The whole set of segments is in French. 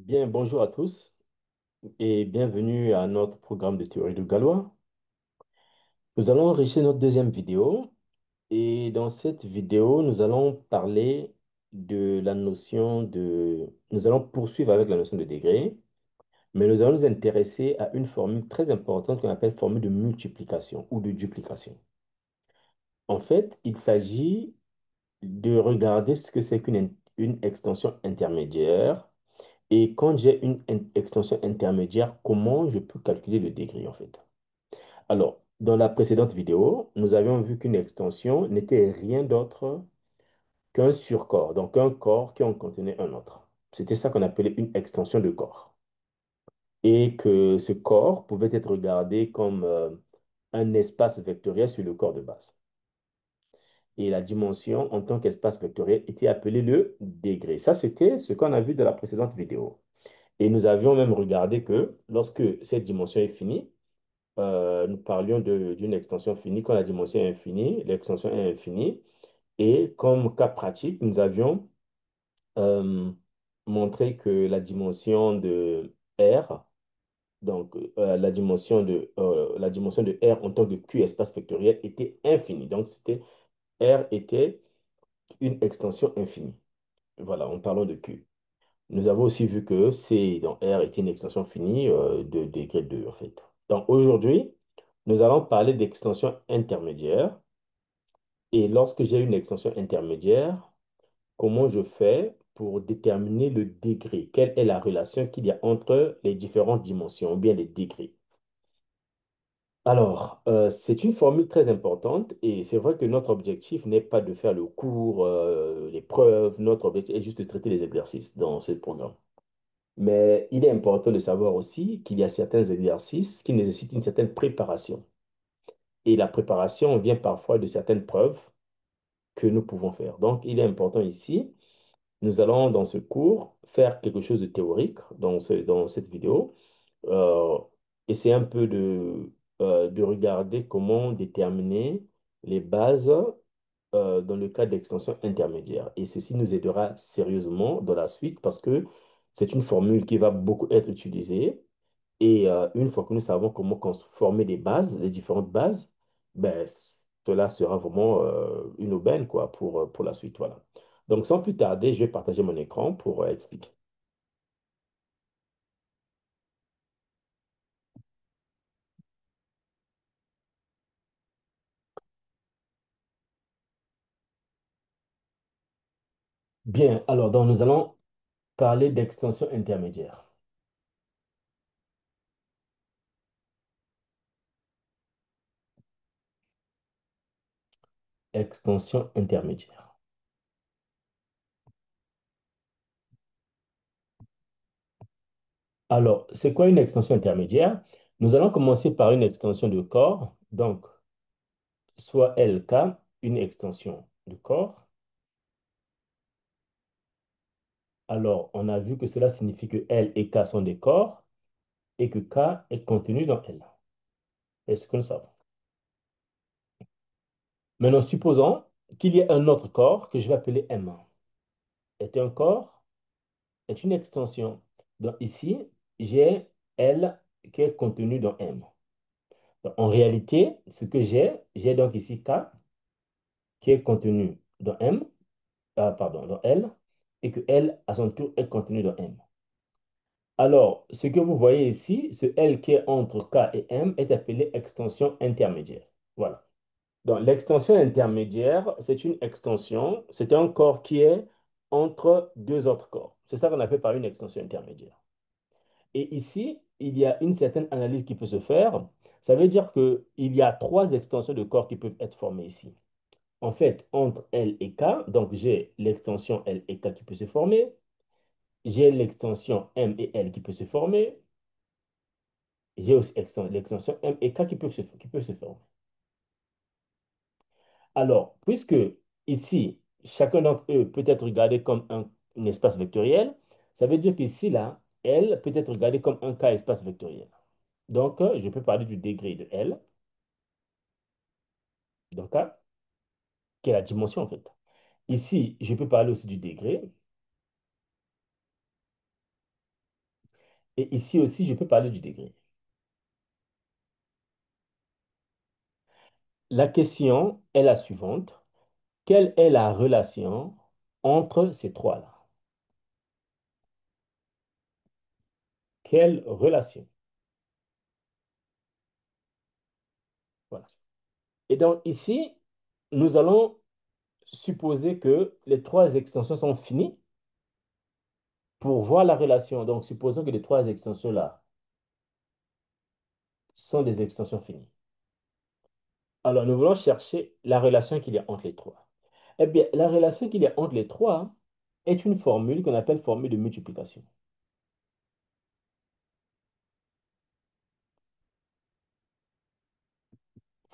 Bien, bonjour à tous et bienvenue à notre programme de théorie du gallois. Nous allons enrichir notre deuxième vidéo et dans cette vidéo, nous allons parler de la notion de... Nous allons poursuivre avec la notion de degré, mais nous allons nous intéresser à une formule très importante qu'on appelle formule de multiplication ou de duplication. En fait, il s'agit de regarder ce que c'est une extension intermédiaire. Et quand j'ai une extension intermédiaire, comment je peux calculer le degré en fait? Alors, dans la précédente vidéo, nous avions vu qu'une extension n'était rien d'autre qu'un surcorps, donc un corps qui en contenait un autre. C'était ça qu'on appelait une extension de corps. Et que ce corps pouvait être regardé comme un espace vectoriel sur le corps de base. Et la dimension en tant qu'espace vectoriel était appelée le degré. Ça, c'était ce qu'on a vu dans la précédente vidéo. Et nous avions même regardé que lorsque cette dimension est finie, nous parlions d'une extension finie quand la dimension est infinie, l'extension est infinie. Et comme cas pratique, nous avions euh, montré que la dimension de R, donc la dimension de R en tant que Q espace vectoriel était infinie. Donc R était une extension infinie. Voilà, en parlant de Q. Nous avons aussi vu que C dans R est une extension finie de degré 2 en fait. Donc aujourd'hui, nous allons parler d'extension intermédiaire. Et lorsque j'ai une extension intermédiaire, comment je fais pour déterminer le degré? Quelle est la relation qu'il y a entre les différentes dimensions, ou bien les degrés? Alors, c'est une formule très importante et c'est vrai que notre objectif n'est pas de faire le cours, les preuves, notre objectif est juste de traiter les exercices dans ce programme. Mais il est important de savoir aussi qu'il y a certains exercices qui nécessitent une certaine préparation. Et la préparation vient parfois de certaines preuves que nous pouvons faire. Donc, il est important ici, nous allons dans ce cours faire quelque chose de théorique dans cette vidéo. Euh, Essayer un peu de regarder comment déterminer les bases dans le cas d'extension intermédiaire. Et ceci nous aidera sérieusement dans la suite parce que c'est une formule qui va beaucoup être utilisée. Et une fois que nous savons comment former les bases, les différentes bases, ben, cela sera vraiment une aubaine quoi, pour la suite. Voilà. Donc, sans plus tarder, je vais partager mon écran pour expliquer. Bien, alors donc, nous allons parler d'extension intermédiaire. Extension intermédiaire. Alors, c'est quoi une extension intermédiaire? Nous allons commencer par une extension de corps, donc soit LK, une extension de corps. Alors, on a vu que cela signifie que L et K sont des corps et que K est contenu dans L. Est-ce que nous savons? Maintenant, supposons qu'il y ait un autre corps que je vais appeler M. Est un corps, est une extension. Donc ici, j'ai L qui est contenu dans M. Donc, en réalité, ce que j'ai donc ici K qui est contenu dans M, pardon, dans L, et que L, à son tour, est contenu dans M. Alors, ce que vous voyez ici, ce L qui est entre K et M est appelé extension intermédiaire. Voilà. Donc, l'extension intermédiaire, c'est une extension, c'est un corps qui est entre deux autres corps. C'est ça qu'on appelle par une extension intermédiaire. Et ici, il y a une certaine analyse qui peut se faire. Ça veut dire qu'il y a trois extensions de corps qui peuvent être formées ici. En fait, entre L et K, donc j'ai l'extension L et K qui peut se former, j'ai l'extension M et L qui peut se former, j'ai aussi l'extension M et K qui peut se former. Alors, puisque ici, chacun d'entre eux peut être regardé comme un espace vectoriel, ça veut dire qu'ici, là, L peut être regardé comme un K espace vectoriel. Donc, je peux parler du degré de L, donc K, qui est la dimension en fait. Ici, je peux parler aussi du degré. Et ici aussi, je peux parler du degré. La question est la suivante. Quelle est la relation entre ces trois-là? Quelle relation? Voilà. Et donc ici, nous allons supposer que les trois extensions sont finies pour voir la relation. Donc supposons que les trois extensions-là sont des extensions finies. Alors nous voulons chercher la relation qu'il y a entre les trois. Eh bien, la relation qu'il y a entre les trois est une formule qu'on appelle formule de multiplication.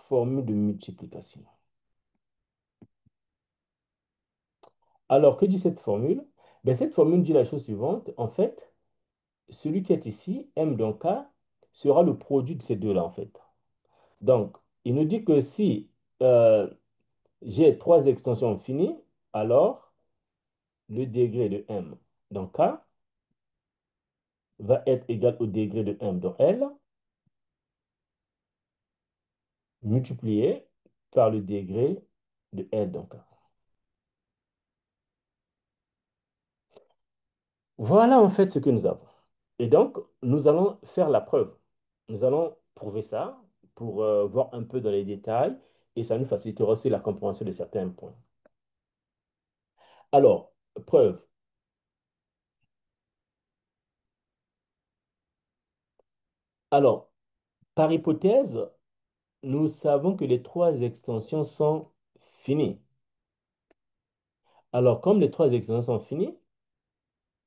Formule de multiplication. Alors, que dit cette formule? Ben, cette formule dit la chose suivante. En fait, celui qui est ici, M donc K, sera le produit de ces deux-là, en fait. Donc, il nous dit que si euh, j'ai trois extensions finies, alors le degré de M dans K va être égal au degré de M dans L, multiplié par le degré de L dans K. Voilà en fait ce que nous avons. Et donc, nous allons faire la preuve. Nous allons prouver ça pour voir un peu dans les détails et ça nous facilitera aussi la compréhension de certains points. Alors, preuve. Alors, par hypothèse, nous savons que les trois extensions sont finies. Alors, comme les trois extensions sont finies,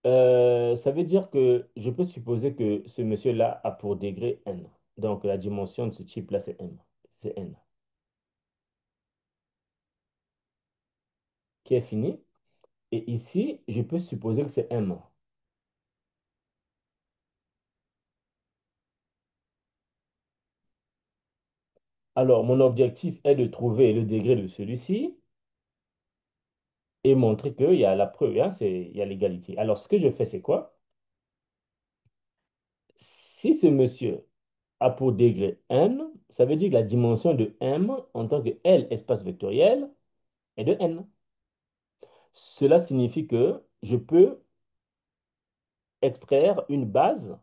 ça veut dire que je peux supposer que ce monsieur-là a pour degré n. Donc, la dimension de ce type-là, c'est n. C'est n qui est fini. Et ici, je peux supposer que c'est m. Alors, mon objectif est de trouver le degré de celui-ci et montrer qu'il y a la preuve, hein, il y a l'égalité. Alors, ce que je fais, c'est quoi? Si ce monsieur a pour degré n, ça veut dire que la dimension de m en tant que L espace vectoriel est de n. Cela signifie que je peux extraire une base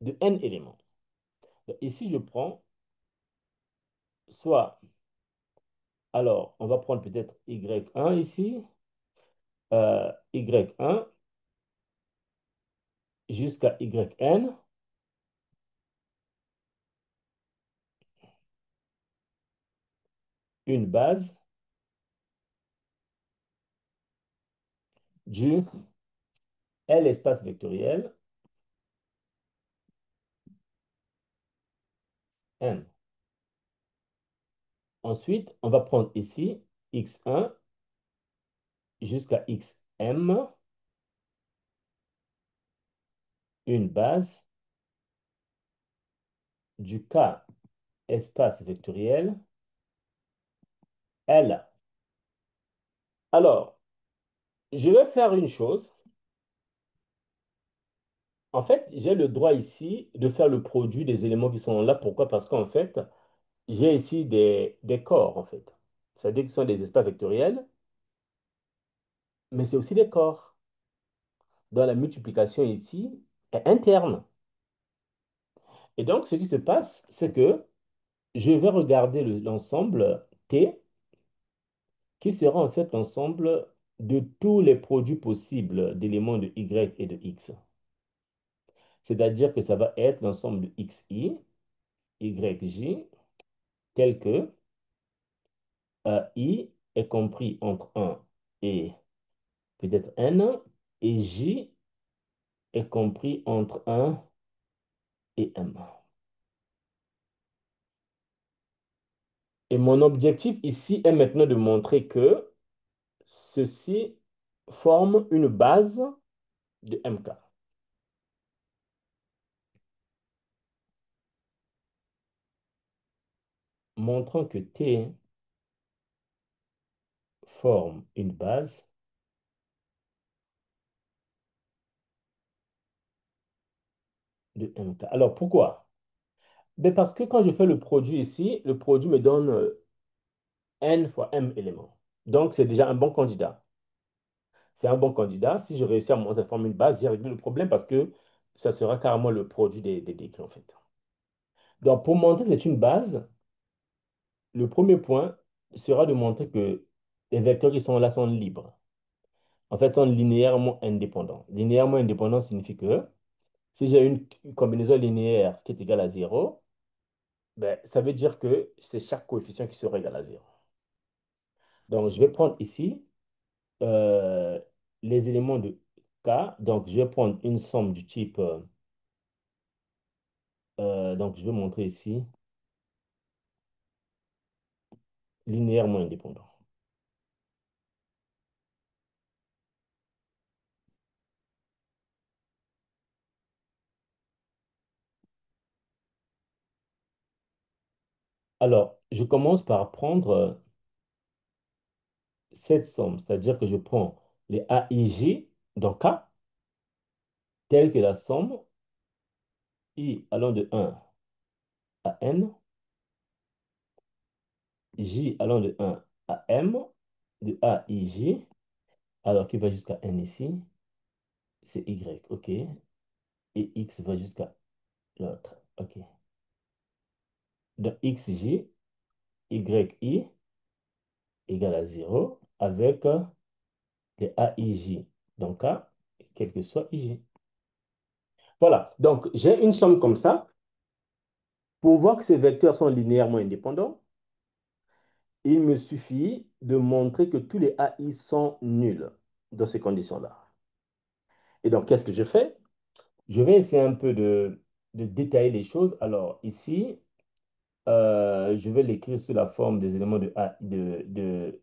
de n éléments. Ici, je prends soit, alors, on va prendre peut-être y1 ici, y1 jusqu'à yn, une base du L espace vectoriel M. Ensuite, on va prendre ici x1 jusqu'à xm, une base du K espace vectoriel L. Alors, je vais faire une chose. En fait, j'ai le droit ici de faire le produit des éléments qui sont là. Pourquoi? Parce qu'en fait, j'ai ici des corps, en fait. C'est-à-dire que ce sont des espaces vectoriels, mais c'est aussi des corps, dont la multiplication ici est interne. Et donc, ce qui se passe, c'est que je vais regarder l'ensemble T, qui sera en fait l'ensemble de tous les produits possibles d'éléments de Y et de X. C'est-à-dire que ça va être l'ensemble de XI, YJ, tel que I est compris entre 1 et peut-être N, et J est compris entre 1 et M. Et mon objectif ici est maintenant de montrer que ceci forme une base de MK, montrant que T forme une base de MK. Alors, pourquoi? Ben parce que quand je fais le produit ici, le produit me donne N fois M éléments. Donc, c'est déjà un bon candidat. C'est un bon candidat. Si je réussis à monter cette formule base, j'ai réglé le problème parce que ça sera carrément le produit des décrits, en fait. Donc, pour montrer que c'est une base, le premier point sera de montrer que les vecteurs qui sont là sont libres. En fait, sont linéairement indépendants. Linéairement indépendant signifie que si j'ai une combinaison linéaire qui est égale à zéro, ben, ça veut dire que c'est chaque coefficient qui sera égal à zéro. Donc, je vais prendre ici euh, les éléments de K. Donc, je vais prendre une somme du type, donc je vais montrer ici, linéairement indépendant. Alors, je commence par prendre cette somme, c'est-à-dire que je prends les AIG dans K, telle que la somme I allant de 1 à N, J allant de 1 à M, de A, I, J, alors qui va jusqu'à N ici, c'est Y, OK. Et X va jusqu'à l'autre, OK. Donc X, J, Y, I égale à 0 avec les A, I, J. Donc A, quel que soit I, J. Voilà, donc j'ai une somme comme ça. Pour voir que ces vecteurs sont linéairement indépendants, il me suffit de montrer que tous les AI sont nuls dans ces conditions-là. Et donc, qu'est-ce que je fais? Je vais essayer un peu de détailler les choses. Alors, ici, je vais l'écrire sous la forme des éléments de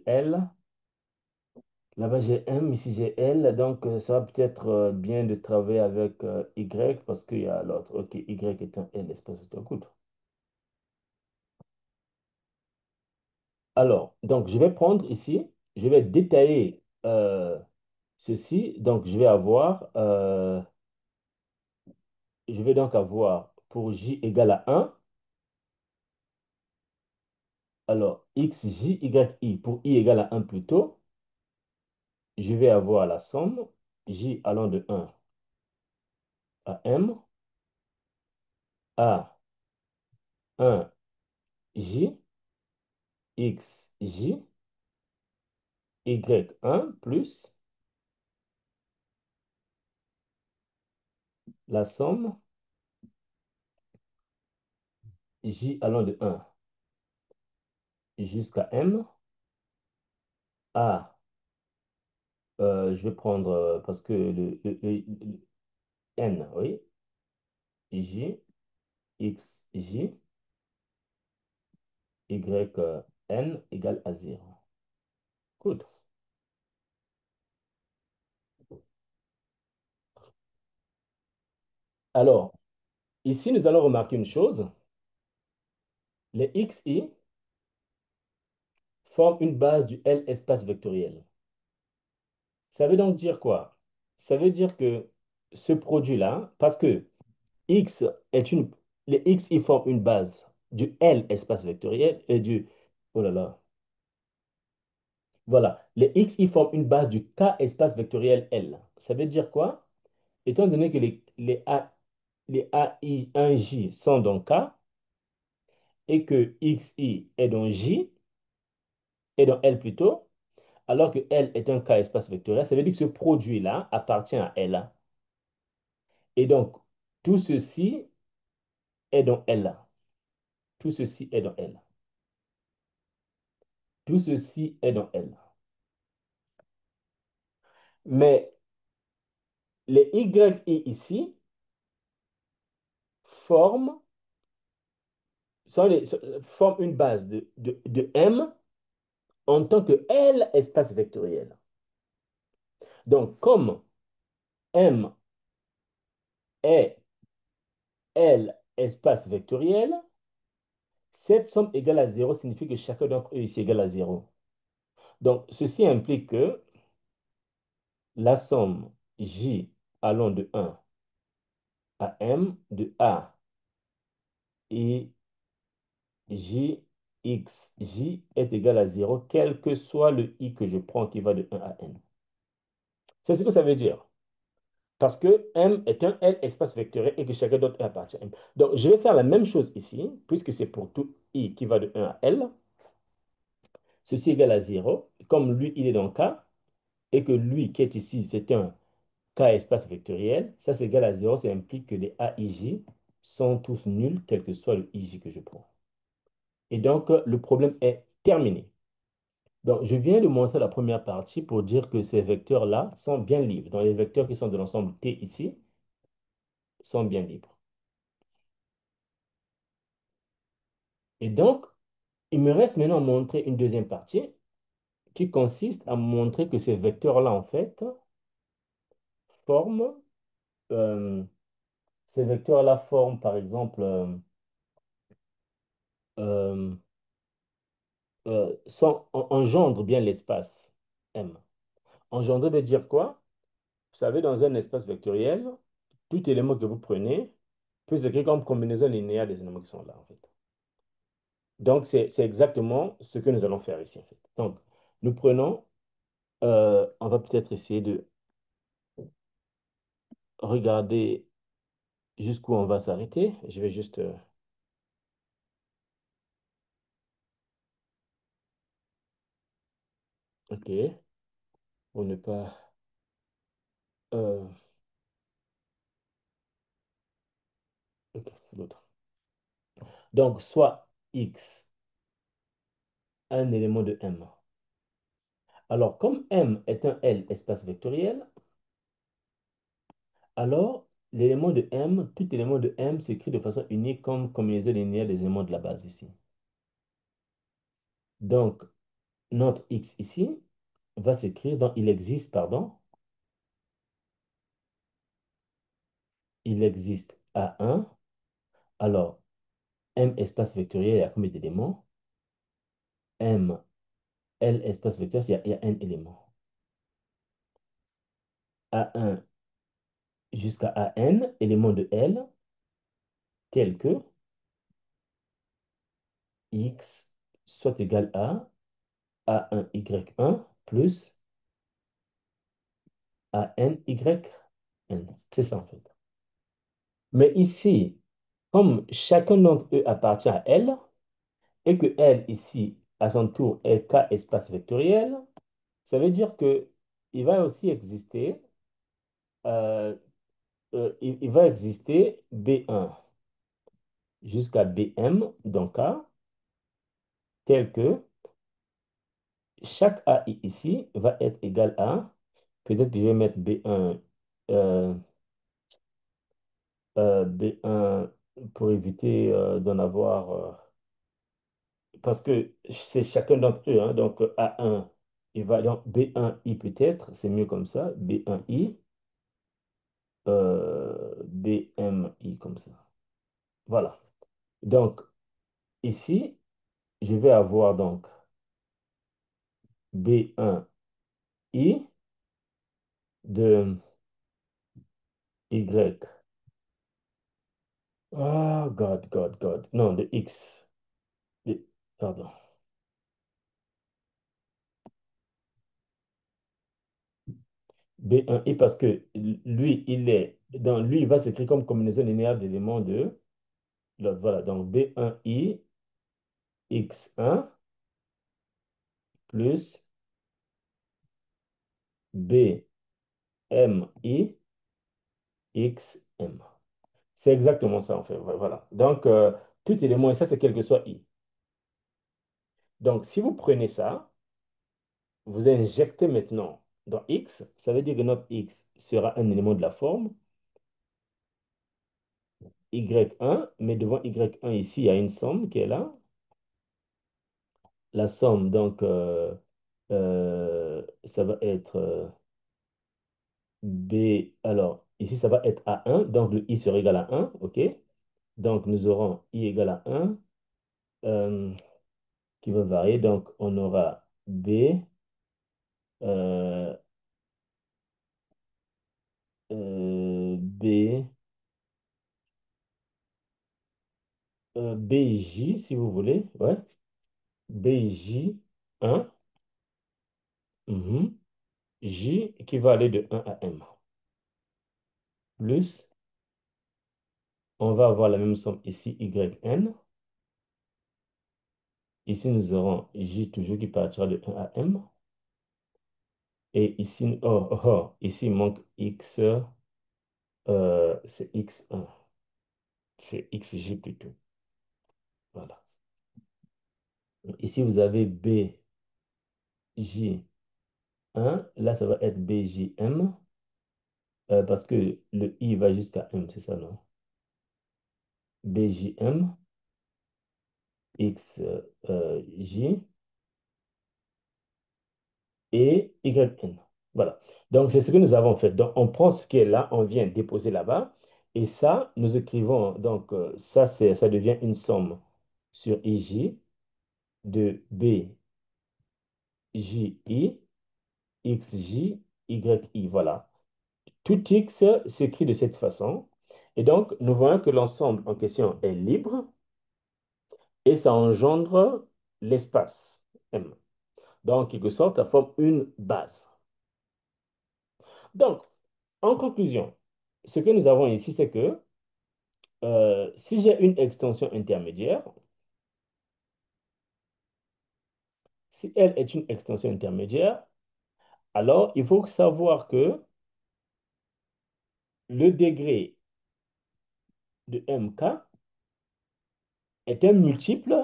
L. Là-bas, j'ai M, ici j'ai L. Donc, ça va peut-être bien de travailler avec Y parce qu'il y a l'autre. OK, Y est un L, espace de coude. Alors, donc, je vais prendre ici, je vais détailler ceci. Donc, je vais donc avoir pour J égale à 1. Alors, X, J, Y, I. Pour I égale à 1 plutôt, je vais avoir la somme J allant de 1 à M à 1 J, X, J, Y1 plus la somme J allant de 1 jusqu'à M à, je vais prendre, parce que le N, oui, J, X, J, Y, N égale à 0. Good. Alors, ici, nous allons remarquer une chose. Les XI forment une base du L espace vectoriel. Ça veut donc dire quoi? Ça veut dire que ce produit-là, parce que X est une, les XI forment une base du L espace vectoriel et du, oh là là, voilà, les XI forment une base du K espace vectoriel L. Ça veut dire quoi? Étant donné que les AI 1J sont dans K et que XI est dans J, est dans L plutôt, alors que L est un K espace vectoriel, ça veut dire que ce produit-là appartient à L. Et donc, tout ceci est dans L. Tout ceci est dans L. Tout ceci est dans L. Mais les YI ici forment, forment une base de M en tant que L espace vectoriel. Donc, comme M est L espace vectoriel, cette somme égale à 0 signifie que chacun d'entre eux ici égale à 0. Donc, ceci implique que la somme J allant de 1 à M de A et J, X, J est égal à 0, quel que soit le I que je prends qui va de 1 à N. C'est ce que ça veut dire. Parce que M est un L espace vectoriel et que chacun d'autre appartient à M. Donc, je vais faire la même chose ici, puisque c'est pour tout I qui va de 1 à L. Ceci est égal à 0. Comme lui, il est dans K, et que lui qui est ici, c'est un K espace vectoriel, ça c'est égal à 0. Ça implique que les A, I, J sont tous nuls, quel que soit le IJ que je prends. Et donc, le problème est terminé. Donc, je viens de montrer la première partie pour dire que ces vecteurs-là sont bien libres. Donc, les vecteurs qui sont de l'ensemble T ici sont bien libres. Et donc, il me reste maintenant à montrer une deuxième partie qui consiste à montrer que ces vecteurs-là, en fait, forment, euh, ces vecteurs-là forment, par exemple, euh, engendrent bien l'espace M. Engendrer veut dire quoi? Vous savez, dans un espace vectoriel, tout élément que vous prenez peut s'écrire comme combinaison linéaire des éléments qui sont là, en fait. Donc, c'est exactement ce que nous allons faire ici, en fait. Donc, nous prenons, on va peut-être essayer de regarder jusqu'où on va s'arrêter. Je vais juste, OK, pour ne pas, euh, OK, l'autre. Donc, soit X, un élément de M. Alors, comme M est un L espace vectoriel, alors l'élément de M, tout élément de M s'écrit de façon unique comme combinaison linéaire des éléments de la base ici. Donc, notre X ici va s'écrire dans il existe, pardon, il existe A1. Alors, M espace vectoriel, il y a combien d'éléments? M, L espace vectoriel, il y a N éléments. A1 jusqu'à AN, élément de L, tel que X soit égal à A1 Y1 plus AN YN. C'est ça en fait. Mais ici, comme chacun d'entre eux appartient à L, et que L ici, à son tour, est K espace vectoriel, ça veut dire que il va aussi exister, euh, il va exister B1 jusqu'à BM dans K, tel que chaque AI ici va être égal à, peut-être que je vais mettre B1, euh, B1 pour éviter d'en avoir, parce que c'est chacun d'entre eux, hein, donc A1, il va donc B1I peut-être, c'est mieux comme ça, B1I, BMI comme ça. Voilà. Donc, ici, je vais avoir donc B1I de Y. Ah, God, God, God. Non, de X. Pardon. B1I parce que lui, lui, il va s'écrire comme combinaison linéaire d'éléments de l'autre. Voilà. Donc, B1I X1 plus BMI XM. C'est exactement ça, en fait. Voilà. Donc, tout élément, et ça, c'est quel que soit I. Donc, si vous prenez ça, vous injectez maintenant dans X, ça veut dire que notre X sera un élément de la forme Y1, mais devant Y1 ici, il y a une somme qui est là. La somme, donc, ça va être B. Alors, ici, ça va être A1, donc le I sera égal à 1, OK? Donc, nous aurons I égale à 1, euh, qui va varier. Donc, on aura B, euh, B BJ, si vous voulez. Ouais. BJ1. mhm, J qui va aller de 1 à M. Plus, on va avoir la même somme ici, YN. Ici, nous aurons J toujours qui partira de 1 à M. Et ici, ici, il manque X, c'est X1. C'est XJ plutôt. Voilà. Ici, vous avez BJ1. Là, ça va être BJM. Parce que le I va jusqu'à M, c'est ça, non? BJM, XJ et YN. Voilà. Donc, c'est ce que nous avons fait. Donc, on prend ce qui est là, on vient déposer là-bas. Et ça, nous écrivons, donc, ça devient une somme sur IJ de BJI, XJ, YI. Voilà. Tout X s'écrit de cette façon. Et donc, nous voyons que l'ensemble en question est libre et ça engendre l'espace M. Donc, en quelque sorte, ça forme une base. Donc, en conclusion, ce que nous avons ici, c'est que si j'ai une extension intermédiaire, si elle est une extension intermédiaire, alors il faut savoir que le degré de MK est un multiple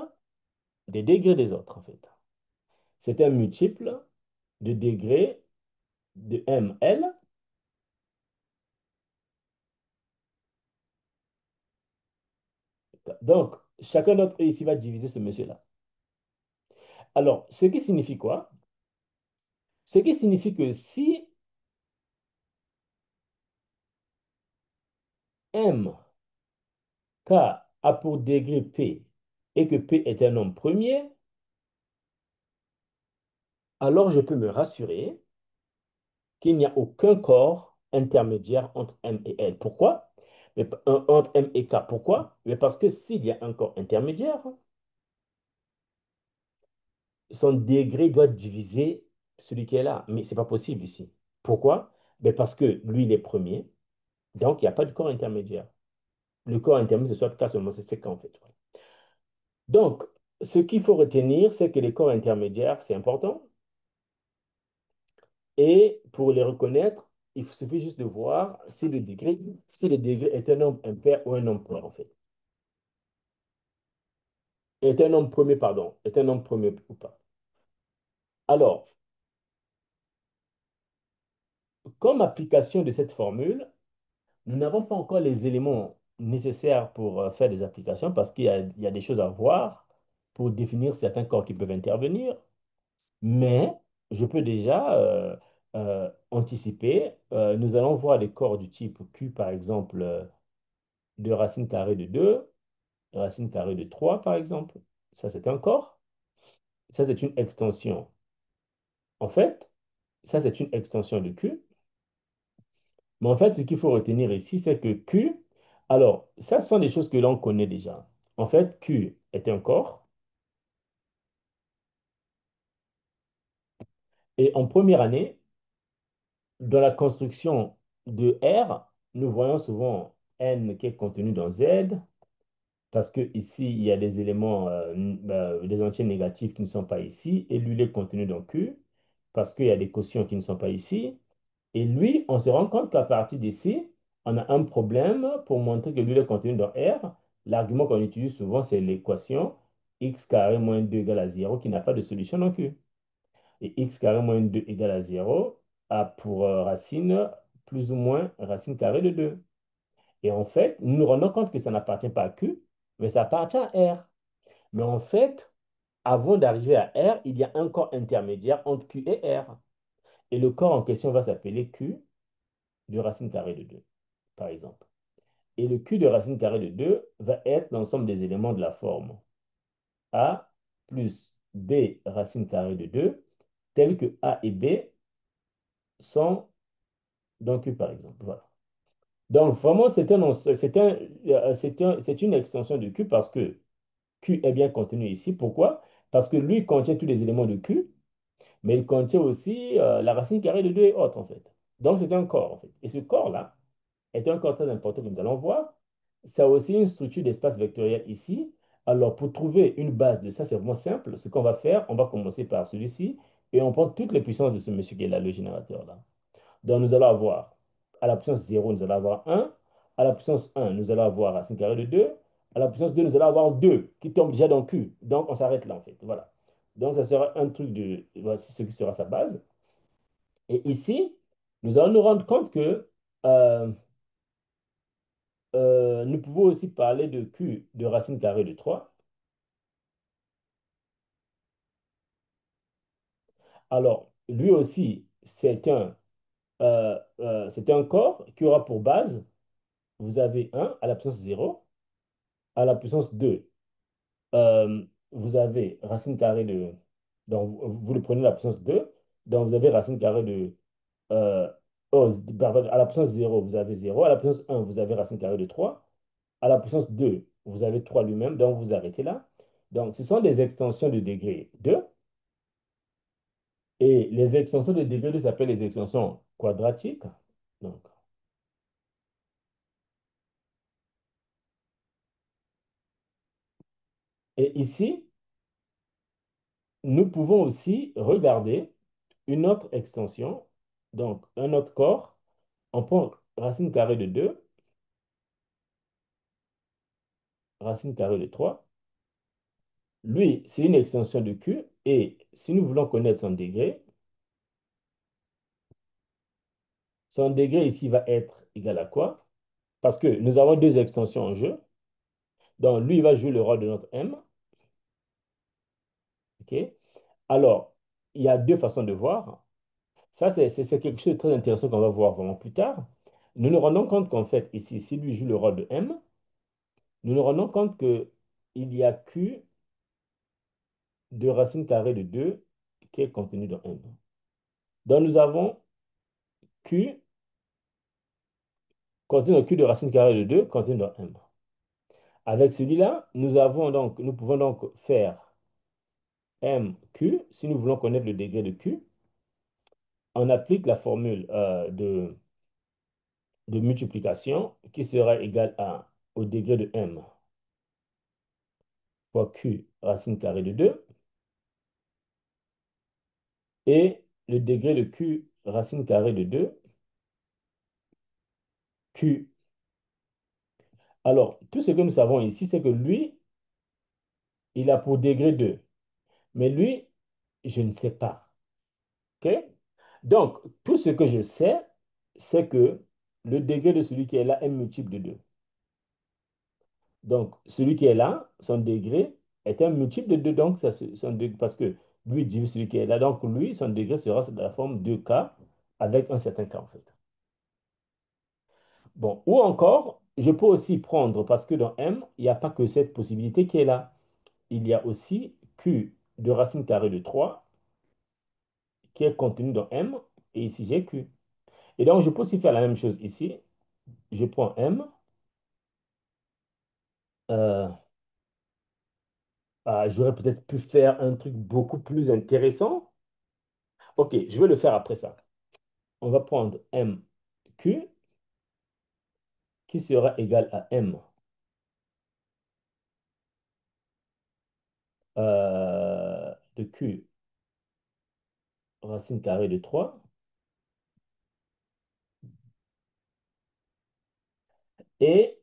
des degrés des autres, en fait. C'est un multiple de degrés de ML. Donc, chacun d'entre eux ici va diviser ce monsieur-là. Alors, ce qui signifie quoi? Ce qui signifie que si MK a pour degré P et que P est un nombre premier, alors je peux me rassurer qu'il n'y a aucun corps intermédiaire entre M et L. Pourquoi? Entre M et K. Pourquoi? Mais parce que s'il y a un corps intermédiaire, son degré doit diviser celui qui est là. Mais ce n'est pas possible ici. Pourquoi? Mais parce que lui, il est premier, donc il n'y a pas de corps intermédiaire. Le corps intermédiaire, ce soit K seulement, c'est K en fait. Voilà. Donc, ce qu'il faut retenir, c'est que les corps intermédiaires, c'est important. Et pour les reconnaître, il suffit juste de voir si le degré est un nombre impair ou un nombre pair, en fait. Est un nombre premier, pardon. Est un nombre premier ou pas. Alors, comme application de cette formule, nous n'avons pas encore les éléments nécessaires pour faire des applications parce qu'il y a des choses à voir pour définir certains corps qui peuvent intervenir. Mais je peux déjà anticiper. Nous allons voir des corps du type Q, par exemple, de racine carrée de 2, racine carrée de 3, par exemple. Ça, c'est un corps. Ça, c'est une extension. En fait, ça, c'est une extension de Q. Mais en fait, ce qu'il faut retenir ici, c'est que Q, alors, ça, ce sont des choses que l'on connaît déjà. En fait, Q est un corps. Et en première année, dans la construction de R, nous voyons souvent N qui est contenu dans Z, parce que ici, il y a des éléments, des entiers négatifs qui ne sont pas ici, et lui, il est contenu dans Q, parce qu'il y a des quotients qui ne sont pas ici. Et lui, on se rend compte qu'à partir d'ici, on a un problème pour montrer que lui, il est contenu dans R. L'argument qu'on utilise souvent, c'est l'équation x carré moins 2 égale à 0 qui n'a pas de solution dans Q. Et x carré moins 2 égale à 0 a pour racine plus ou moins racine carrée de 2. Et en fait, nous nous rendons compte que ça n'appartient pas à Q, mais ça appartient à R. Mais en fait, avant d'arriver à R, il y a un corps intermédiaire entre Q et R. Et le corps en question va s'appeler Q de racine carrée de 2, par exemple. Et le Q de racine carrée de 2 va être l'ensemble des éléments de la forme A plus B racine carrée de 2, tels que A et B sont dans Q, par exemple. Voilà. Donc, vraiment, c'est une extension de Q parce que Q est bien contenu ici. Pourquoi? Parce que lui contient tous les éléments de Q, mais il contient aussi la racine carrée de 2 et autres, en fait. Donc, c'est un corps, en fait. Et ce corps-là est un corps très important que nous allons voir. Ça a aussi une structure d'espace vectoriel ici. Alors, pour trouver une base de ça, c'est vraiment simple. Ce qu'on va faire, on va commencer par celui-ci et on prend toutes les puissances de ce monsieur qui est là, le générateur-là. Donc, nous allons avoir, à la puissance 0, nous allons avoir un. À la puissance un, nous allons avoir racine carrée de 2. À la puissance 2, nous allons avoir 2 qui tombe déjà dans Q. Donc, on s'arrête là, en fait. Voilà. Donc, ça sera un truc de... Voici ce qui sera sa base. Et ici, nous allons nous rendre compte que euh, nous pouvons aussi parler de Q de racine carrée de 3. Alors, lui aussi, c'est un corps qui aura pour base, vous avez un à la puissance 0, à la puissance 2. Vous avez racine carrée de... Donc, vous le prenez à la puissance 2. Donc, vous avez racine carrée de... euh, pardon, à la puissance 0, vous avez 0. À la puissance 1, vous avez racine carrée de 3. À la puissance 2, vous avez 3 lui-même. Donc, vous arrêtez là. Donc, ce sont des extensions de degré 2. Et les extensions de degré 2 s'appellent les extensions quadratiques. Donc, et ici, nous pouvons aussi regarder une autre extension, donc un autre corps. On prend racine carrée de 2, racine carrée de 3. Lui, c'est une extension de Q. Et si nous voulons connaître son degré, son degré ici va être égal à quoi? Parce que nous avons deux extensions en jeu. Donc, lui, il va jouer le rôle de notre M. OK? Alors, il y a deux façons de voir. Ça, c'est quelque chose de très intéressant qu'on va voir vraiment plus tard. Nous nous rendons compte qu'en fait, ici, si lui joue le rôle de M, nous nous rendons compte que il y a Q de racine carrée de 2 qui est contenu dans M. Donc, nous avons Q contenu dans Q de racine carrée de 2 contenu dans M. Avec celui-là, nous pouvons donc faire MQ. Si nous voulons connaître le degré de Q, on applique la formule de multiplication qui sera égale au degré de M fois Q racine carrée de 2 et le degré de Q racine carrée de 2 Q. Alors, tout ce que nous savons ici, c'est que lui, il a pour degré 2. Mais lui, je ne sais pas. OK? Donc, tout ce que je sais, c'est que le degré de celui qui est là est multiple de 2. Donc, celui qui est là, son degré est un multiple de 2. Donc, son degré, parce que lui divise celui qui est là. Donc, lui, son degré sera de la forme 2K avec un certain K, en fait. Bon, ou encore, je peux aussi prendre, parce que dans M, il n'y a pas que cette possibilité qui est là. Il y a aussi Q de racine carrée de 3 qui est contenu dans M, et ici j'ai Q. Et donc, je peux aussi faire la même chose ici. Je prends M. euh, J'aurais peut-être pu faire un truc beaucoup plus intéressant. Ok, je vais le faire après ça. On va prendre MQ qui sera égal à M de Q racine carrée de 3 et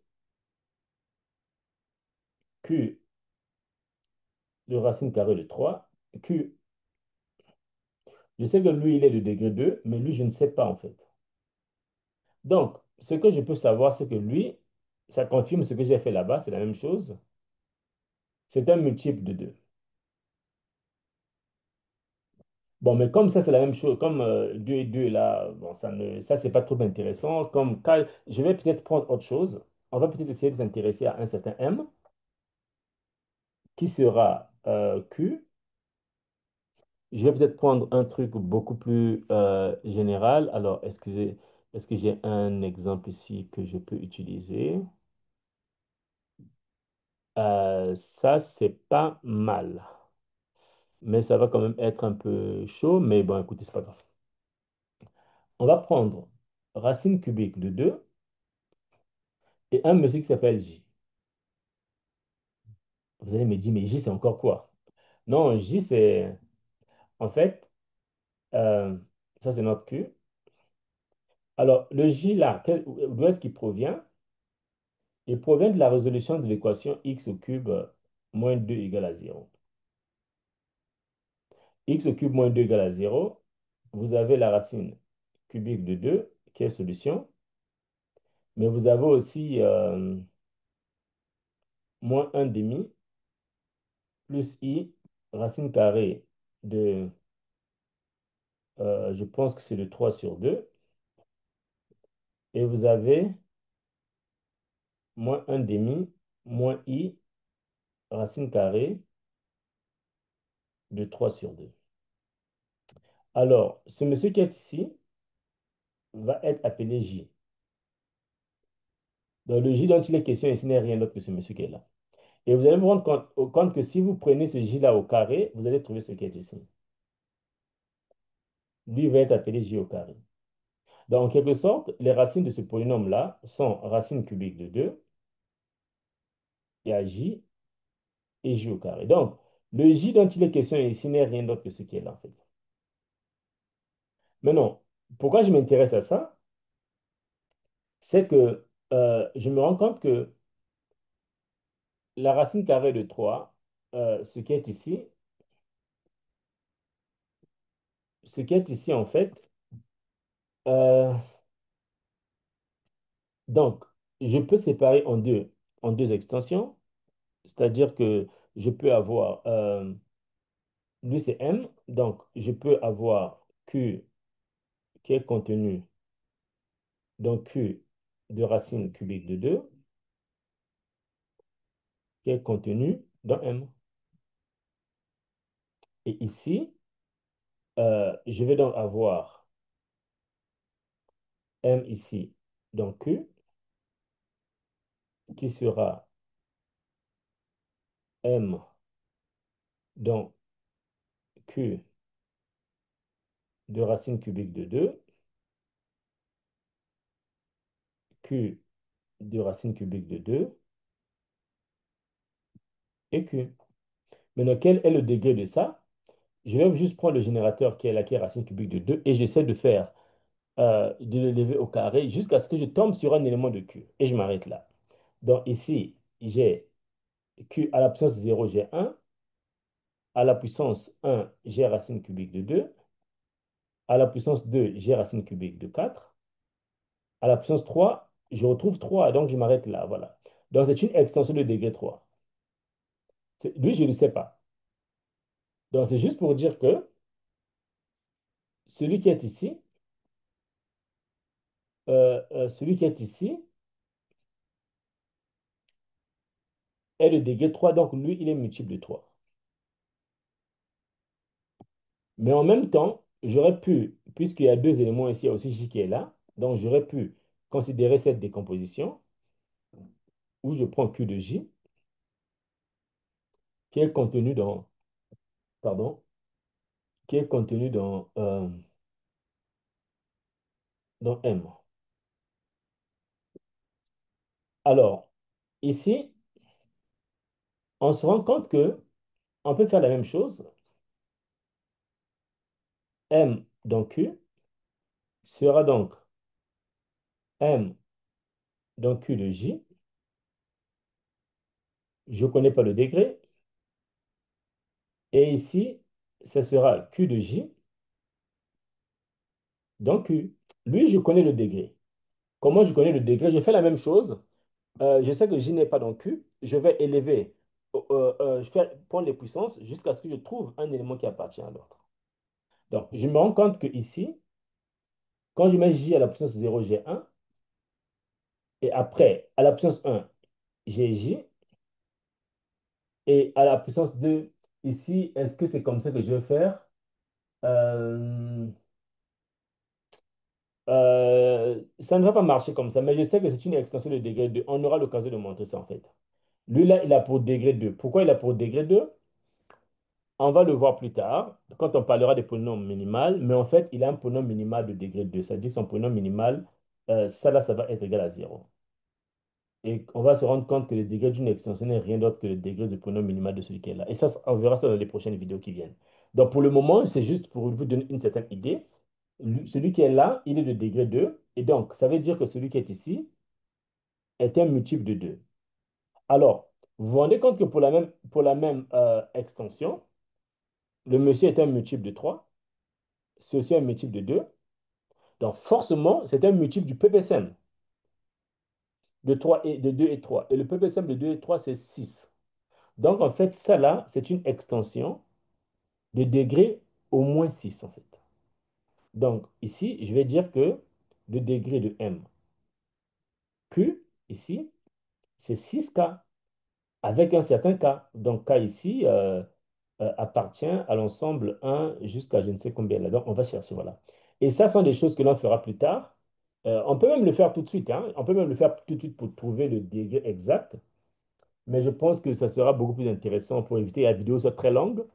Q de racine carrée de 3. Q, je sais que lui, il est de degré 2, mais lui, je ne sais pas en fait. Donc, ce que je peux savoir, c'est que lui, ça confirme ce que j'ai fait là-bas, c'est la même chose. C'est un multiple de 2. Bon, mais comme ça, c'est la même chose, comme 2 et 2 là, bon, ça c'est pas trop intéressant. Je vais peut-être prendre autre chose. On va peut-être essayer de s'intéresser à un certain M qui sera Q. Je vais peut-être prendre un truc beaucoup plus général. Alors, est-ce que j'ai un exemple ici que je peux utiliser? Ça, c'est pas mal. Mais ça va quand même être un peu chaud. Mais bon, écoutez, c'est pas grave. On va prendre racine cubique de 2 et un monsieur qui s'appelle J. Vous allez me dire, mais J, c'est encore quoi? Non, J, c'est... En fait, euh, ça, c'est notre Q. Alors, le J, là, d'où est-ce qu'il provient? Il provient de la résolution de l'équation x au cube moins 2 égale à 0. X au cube moins 2 égale à 0. Vous avez la racine cubique de 2 qui est solution. Mais vous avez aussi moins un demi plus i racine carrée de, je pense que c'est de 3 sur 2. Et vous avez moins un demi moins i racine carrée de 3 sur 2. Alors, ce monsieur qui est ici va être appelé J. Donc, le J dont il est question ici n'est rien d'autre que ce monsieur qui est là. Et vous allez vous rendre compte que si vous prenez ce J-là au carré, vous allez trouver ce qui est ici. Lui va être appelé J au carré. Donc, en quelque sorte, les racines de ce polynôme-là sont racine cubique de 2, il y a J et J au carré. Donc, le J dont il est question ici n'est rien d'autre que ce qui est là, en fait. Maintenant, pourquoi je m'intéresse à ça? C'est que je me rends compte que la racine carrée de 3, ce qui est ici, en fait, euh, donc, je peux séparer en deux extensions, c'est-à-dire que je peux avoir, lui c'est M, donc je peux avoir Q qui est contenu dans Q de racine cubique de 2 qui est contenu dans M. Et ici, je vais donc avoir M ici dans Q qui sera M dans Q de racine cubique de 2 Q de racine cubique de 2 et Q. Maintenant, quel est le degré de ça? Je vais juste prendre le générateur qui est là, qui est racine cubique de 2 et j'essaie de faire, de l'élever au carré jusqu'à ce que je tombe sur un élément de Q. Et je m'arrête là. Donc ici, j'ai Q à la puissance 0, j'ai 1. À la puissance 1, j'ai racine cubique de 2. À la puissance 2, j'ai racine cubique de 4. À la puissance 3, je retrouve 3, donc je m'arrête là. Voilà. Donc c'est une extension de degré 3. Lui, je ne le sais pas. Donc c'est juste pour dire que celui qui est ici, celui qui est ici est de degré 3, donc lui, il est multiple de 3. Mais en même temps, j'aurais pu, puisqu'il y a deux éléments ici, il y a aussi J qui est là, donc j'aurais pu considérer cette décomposition où je prends Q de J qui est contenu dans, pardon, qui est contenu dans M. Alors, ici, on se rend compte que on peut faire la même chose. M dans Q sera donc M dans Q de J. Je ne connais pas le degré. Et ici, ce sera Q de J dans Q. Lui, je connais le degré. Comment je connais le degré? Je fais la même chose. Je sais que J n'est pas dans Q. Je vais élever, je vais prendre les puissances jusqu'à ce que je trouve un élément qui appartient à l'autre. Donc, je me rends compte que ici, quand je mets J à la puissance 0, j'ai 1. Et après, à la puissance 1, j'ai J. Et à la puissance 2, ici, est-ce que c'est comme ça que je vais faire? Euh, ça ne va pas marcher comme ça, mais je sais que c'est une extension de degré 2. On aura l'occasion de montrer ça en fait. Lui, là, il a pour degré 2. Pourquoi il a pour degré 2? On va le voir plus tard, quand on parlera des polynômes minimales, mais en fait, il a un polynôme minimal de degré 2. C'est-à-dire que son polynôme minimal, ça là, ça va être égal à 0. Et on va se rendre compte que le degré d'une extension n'est rien d'autre que le degré du polynôme minimal de celui qui est là. Et ça, on verra ça dans les prochaines vidéos qui viennent. Donc, pour le moment, c'est juste pour vous donner une certaine idée. Celui qui est là, il est de degré 2. Et donc, ça veut dire que celui qui est ici est un multiple de 2. Alors, vous vous rendez compte que pour la même extension, le monsieur est un multiple de 3. Ceci est un multiple de 2. Donc, forcément, c'est un multiple du PPSM de 3 et de 2 et 3. Et le PPSM de 2 et 3, c'est 6. Donc, en fait, ça là, c'est une extension de degré au moins 6 en fait. Donc, ici, je vais dire que le degré de M, Q, ici, c'est 6K avec un certain K. Donc, K ici appartient à l'ensemble 1 jusqu'à je ne sais combien là. Donc, on va chercher, voilà. Et ça sont des choses que l'on fera plus tard. On peut même le faire tout de suite, hein. On peut même le faire tout de suite pour trouver le degré exact. Mais je pense que ça sera beaucoup plus intéressant pour éviter que la vidéo soit très longue.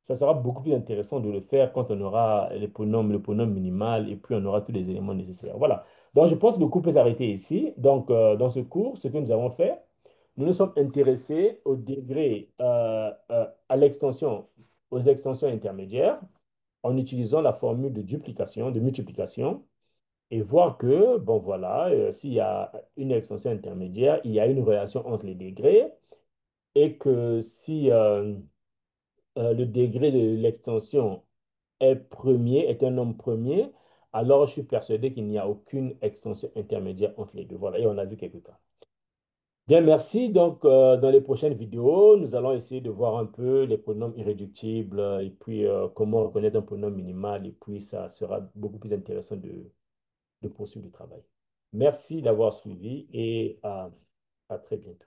Ça sera beaucoup plus intéressant de le faire quand on aura les pronoms, le pronom minimal et puis on aura tous les éléments nécessaires. Voilà. Donc, je pense que le cours peut s'arrêter ici. Donc, dans ce cours, ce que nous avons fait, nous nous sommes intéressés au degré, à l'extension, aux extensions intermédiaires en utilisant la formule de duplication, de multiplication et voir que, bon, voilà, s'il y a une extension intermédiaire, il y a une relation entre les degrés et que si le degré de l'extension est un nombre premier, alors je suis persuadé qu'il n'y a aucune extension intermédiaire entre les deux. Voilà, et on a vu quelques cas. Bien, merci. Donc, dans les prochaines vidéos, nous allons essayer de voir un peu les pronoms irréductibles et puis comment reconnaître un pronom minimal. Et puis, ça sera beaucoup plus intéressant de poursuivre le travail. Merci d'avoir suivi et à très bientôt.